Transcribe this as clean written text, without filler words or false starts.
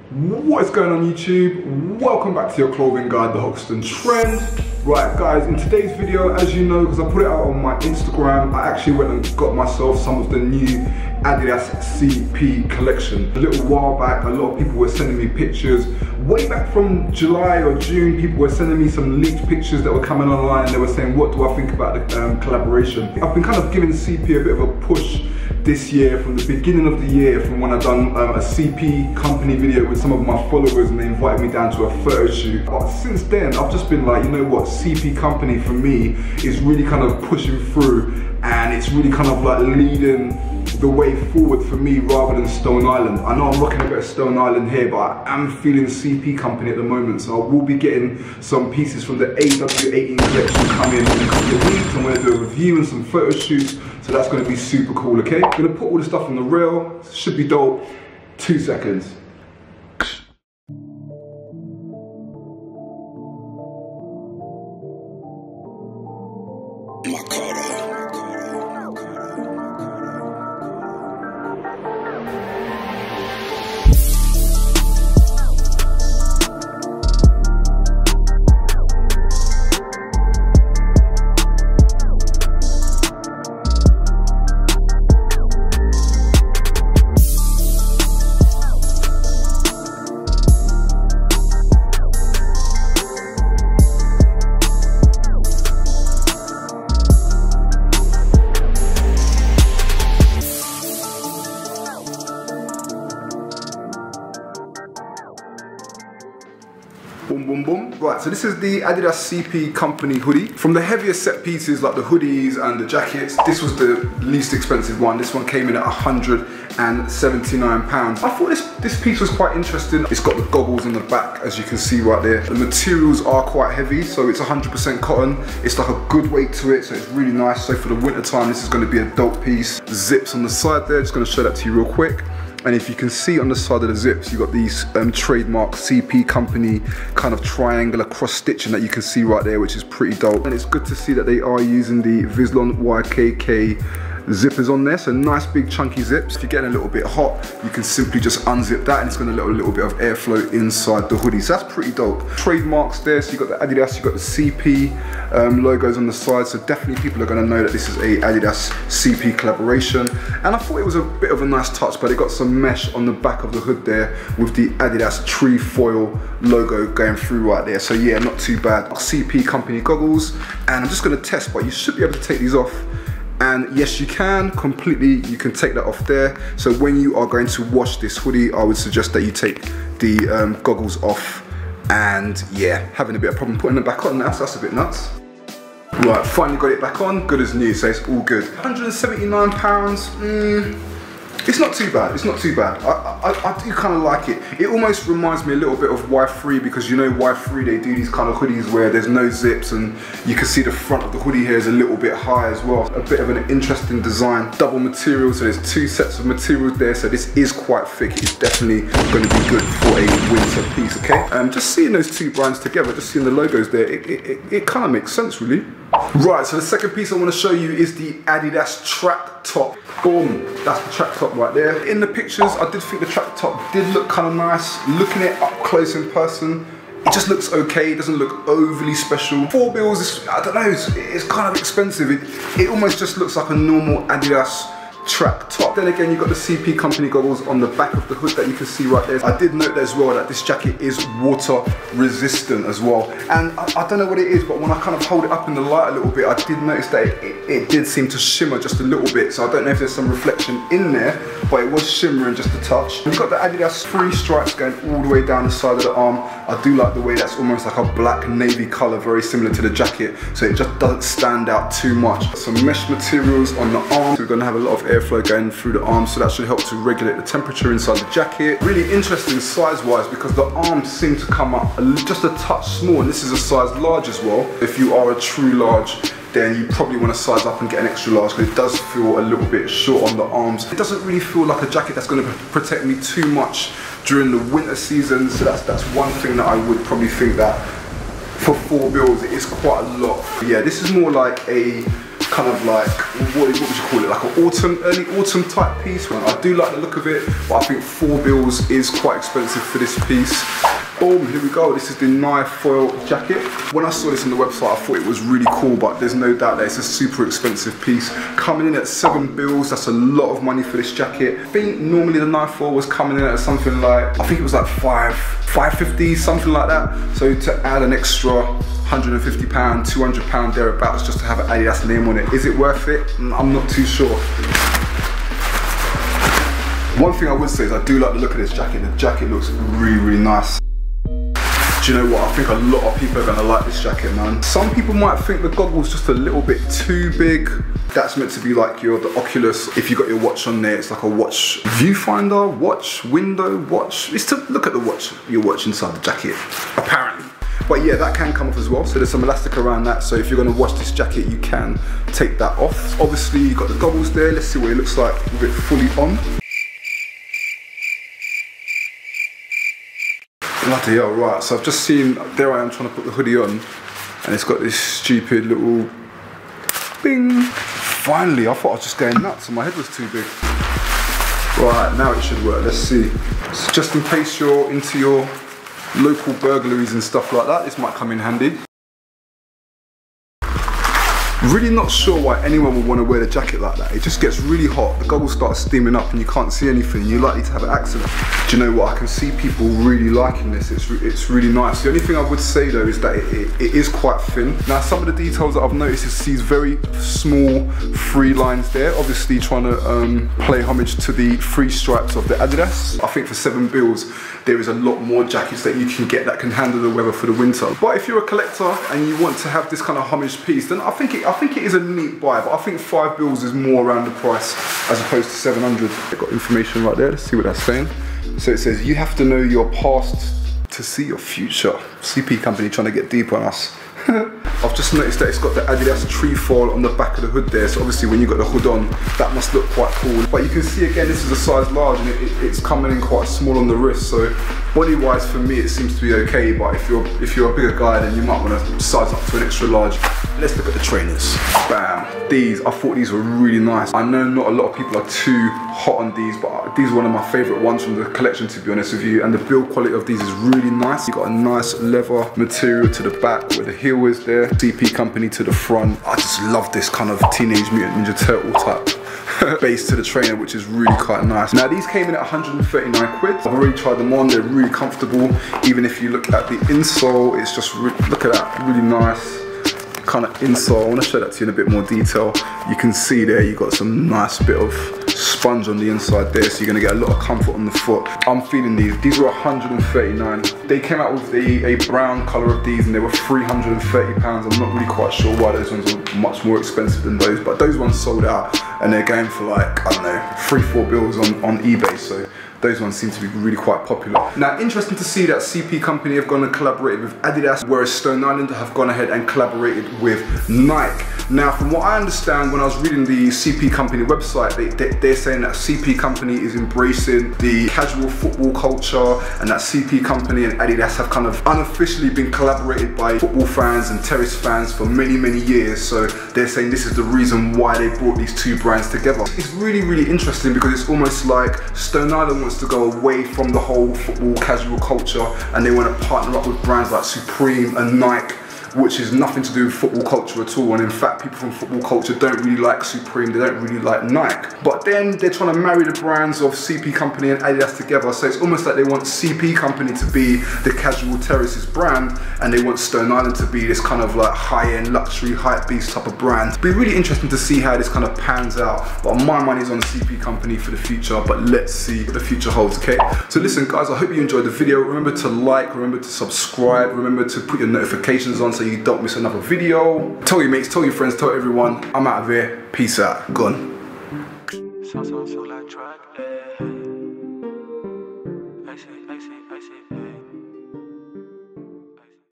What is going on YouTube? Welcome back to your clothing guide, TheHoxtonTrend. Right guys, in today's video, as you know, because I put it out on my Instagram, I actually went and got myself some of the new Adidas CP collection. A little while back, a lot of people were sending me pictures. Way back from July or June, people were sending me some leaked pictures that were coming online and they were saying, what do I think about the collaboration? I've been kind of giving CP a bit of a push this year, from the beginning of the year, from when I done a CP company video with some of my followers and they invited me down to a photo shoot. But since then, I've just been like, you know what, CP company for me is really kind of pushing through and it's really kind of like leading the way forward for me rather than Stone Island. I know I'm rocking a bit of Stone Island here, but I am feeling CP company at the moment, so I will be getting some pieces from the AW18 collection coming in a couple of weeks. I'm going to do a review and some photo shoots, so that's going to be super cool, okay? I'm going to put all the stuff on the reel, should be dope. 2 seconds. Boom, boom, boom. Right, so this is the Adidas CP company hoodie. From the heavier set pieces like the hoodies and the jackets, this was the least expensive one. This one came in at £179. I thought this piece was quite interesting. It's got the goggles on the back, as you can see right there. The materials are quite heavy, so it's 100% cotton. It's like a good weight to it, so it's really nice. So for the winter time, this is going to be a dope piece. Zips on the side there, just going to show that to you real quick. And if you can see on the side of the zips, you've got these trademark CP company kind of triangular cross stitching that you can see right there, which is pretty dope. And it's good to see that they are using the Vislon YKK zippers on there, so nice big chunky zips. If you're getting a little bit hot, you can simply just unzip that and it's going to let a little bit of airflow inside the hoodie, so that's pretty dope. Trademarks there, so you've got the Adidas, you've got the CP logos on the side, so definitely people are going to know that this is a Adidas CP collaboration. And I thought it was a bit of a nice touch, but it got some mesh on the back of the hood there with the Adidas trefoil logo going through right there, so yeah, not too bad. CP company goggles, and I'm just going to test, but you should be able to take these off. And yes, you can completely, you can take that off there. So when you are going to wash this hoodie, I would suggest that you take the goggles off. And yeah, having a bit of problem putting them back on now, so that's a bit nuts. Right, finally got it back on, good as new, so it's all good. £179, it's not too bad, it's not too bad. I do kind of like it. It almost reminds me a little bit of Y3, because you know Y3, they do these kind of hoodies where there's no zips and you can see the front of the hoodie here is a little bit high as well. A bit of an interesting design. Double material, so there's 2 sets of materials there, so this is quite thick. It's definitely going to be good for a winter piece, okay? Just seeing those 2 brands together, just seeing the logos there, it kind of makes sense really. Right, so the second piece I want to show you is the Adidas track top. Boom, that's the track top right there. In the pictures, I did think the track top did look kind of nice. Looking at it up close in person, it just looks okay. It doesn't look overly special. £4, I don't know, it's kind of expensive. It almost just looks like a normal Adidas track top. Then again, you've got the CP company goggles on the back of the hood that you can see right there. I did note as well that this jacket is water resistant as well. And I don't know what it is, but when I kind of hold it up in the light a little bit, I did notice that it did seem to shimmer just a little bit. So I don't know if there's some reflection in there, but it was shimmering just a touch. You've got the Adidas 3 stripes going all the way down the side of the arm. I do like the way that's almost like a black navy color, very similar to the jacket. So it just doesn't stand out too much. Some mesh materials on the arm. So we're gonna have a lot of airflow going through the arm, so that should help to regulate the temperature inside the jacket. Really interesting size wise, because the arms seem to come up just a touch small, and this is a size large as well. If you are a true large, then you probably want to size up and get an extra large, because it does feel a little bit short on the arms. It doesn't really feel like a jacket that's going to protect me too much during the winter season, so that's one thing that I would probably think that for £4 it is quite a lot. But yeah, this is more like a kind of like, what would you call it, like an autumn, early autumn type piece. I do like the look of it, but I think £4 is quite expensive for this piece. Boom, here we go. This is the Nike foil jacket. When I saw this on the website, I thought it was really cool, but there's no doubt that it's a super expensive piece. Coming in at £7, that's a lot of money for this jacket. I think normally the Nike foil was coming in at something like, I think it was like £5.50, something like that. So to add an extra £150, £200 thereabouts just to have an Adidas name on it, is it worth it? I'm not too sure. One thing I would say is I do like the look of this jacket. The jacket looks really, really nice. Do you know what? I think a lot of people are gonna like this jacket, man. Some people might think the goggle's just a little bit too big. That's meant to be like the Oculus. If you got your watch on there, it's like a watch viewfinder, watch, window, watch. It's to look at the watch, your watch inside the jacket, apparently. But yeah, that can come off as well. So there's some elastic around that. So if you're gonna wash this jacket, you can take that off. Obviously, you've got the goggles there. Let's see what it looks like with it fully on. Bloody hell, right, so I've just seen, there I am trying to put the hoodie on, and it's got this stupid little bing. Finally, I thought I was just going nuts and my head was too big. Right, now it should work, let's see. So just in case you're into your local burglaries and stuff like that, this might come in handy. Really not sure why anyone would want to wear a jacket like that. It just gets really hot, the goggles start steaming up and you can't see anything. You're likely to have an accident. Do you know what? I can see people really liking this. It's really nice. The only thing I would say though is that it is quite thin. Now some of the details that I've noticed is these very small free lines there. Obviously trying to play homage to the free stripes of the Adidas. I think for £7 there is a lot more jackets that you can get that can handle the weather for the winter. But if you're a collector and you want to have this kind of homage piece, then I think it is a neat buy, but I think £5 is more around the price as opposed to 700. I've got information right there, let's see what that's saying. So it says, you have to know your past to see your future. CP company trying to get deep on us. I've just noticed that it's got the Adidas tree foil on the back of the hood there, so obviously when you've got the hood on, that must look quite cool. But you can see again, this is a size large and it's coming in quite small on the wrist, so body-wise for me it seems to be okay, but if you're a bigger guy then you might want to size up to an extra large. Let's look at the trainers. Bam. These, I thought these were really nice. I know not a lot of people are too hot on these, but these are one of my favourite ones from the collection, to be honest with you. And the build quality of these is really nice. You've got a nice leather material to the back where the heel is there. CP company to the front. I just love this kind of Teenage Mutant Ninja Turtle type base to the trainer, which is really quite nice. Now these came in at 139 quid. I've already tried them on, they're really comfortable. Even if you look at the insole, it's just, look at that, really nice kind of insole. I want to show that to you in a bit more detail. You can see there you've got some nice bit of sponge on the inside there, so you're going to get a lot of comfort on the foot. I'm feeling these. These were 139. They came out with a brown colour of these and they were £330. I'm not really quite sure why those ones are much more expensive than those, but those ones sold out and they're going for like, I don't know, £3-4 on eBay, so those ones seem to be really quite popular. Now, interesting to see that CP company have gone and collaborated with Adidas, whereas Stone Island have gone ahead and collaborated with Nike. Now, from what I understand, when I was reading the CP company website, they're saying that CP company is embracing the casual football culture, and that CP company and Adidas have kind of unofficially been collaborated by football fans and terrace fans for many, many years. So they're saying this is the reason why they brought these two brands together. It's really, really interesting because it's almost like Stone Island wants to go away from the whole football casual culture and they want to partner up with brands like Supreme and Nike, which is nothing to do with football culture at all. And in fact, people from football culture don't really like Supreme, they don't really like Nike. But then they're trying to marry the brands of CP company and Adidas together. So it's almost like they want CP company to be the casual terraces brand, and they want Stone Island to be this kind of like high-end luxury hype beast type of brand. It'll be really interesting to see how this kind of pans out. But my money's on CP company for the future, but let's see what the future holds, okay? So listen guys, I hope you enjoyed the video. Remember to like, remember to subscribe, remember to put your notifications on so you don't miss another video. Tell your mates, tell your friends, tell everyone. I'm out of here. Peace out. Gone.